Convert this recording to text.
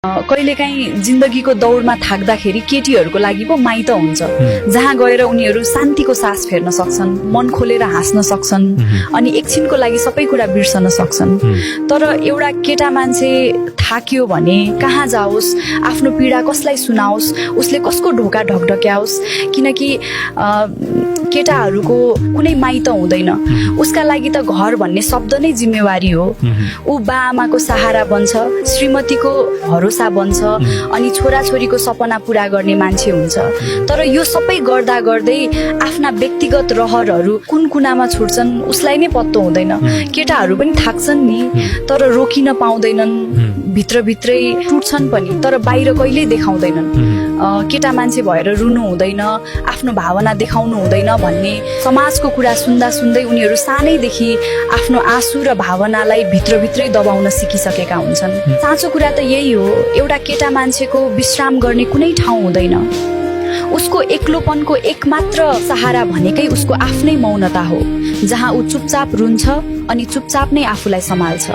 कहिलेकाहीँ जिन्दगीको दौडमा थाक्दाखेरि केटीहरूको लागि पो माइत हुन्छ, जहाँ गएर उनीहरू शान्तिको सास फेर्न सक्छन्, मन खोलेर हाँस्न सक्छन् अनि एकछिनको लागि सबै कुरा बिर्सन सक्छन्। तर एउटा केटा मान्छे थाक्यो भने कहाँ जाओस्, आफ्नो पीडा कसलाई सुनाओस्, उसले कसको ढोका ढकढक्याओस्, किनकि केटाहरूको कुनै माइत हुँदैन। उसका लागि त घर भन्ने शब्द नै जिम्मेवारी हो। ऊ बा आमाको सहारा बन्छ, श्रीमतीको भरोसा बन्छ अनि छोराछोरीको सपना पूरा गर्ने मान्छे हुन्छ। तर यो सबै गर्दा गर्दै आफ्ना व्यक्तिगत रहरहरू कुन कुनामा छुट्छन् उसलाई नै पत्तो हुँदैन। केटाहरू पनि थाक्छन् नि, तर रोकिन पाउँदैनन्, भित्रभित्रै टुट्छन् पनि, तर बाहिर कहिल्यै देखाउँदैनन्। केटा मान्छे भएर रुनु हुँदैन, आफ्नो भावना देखाउनु हुँदैन भन्ने समाजको कुरा सुन्दा सुन्दै उनीहरू सानैदेखि आफ्नो आँसु र भावनालाई भित्रभित्रै दबाउन सिकिसकेका हुन्छन्। साँचो कुरा त यही हो, एउटा केटा मान्छेको विश्राम गर्ने कुनै ठाउँ हुँदैन। उसको एक्लोपनको एकमात्र सहारा भनेकै उसको आफ्नै मौनता हो, जहाँ ऊ चुपचाप रुन्छ अनि चुपचाप नै आफूलाई सम्हाल्छ।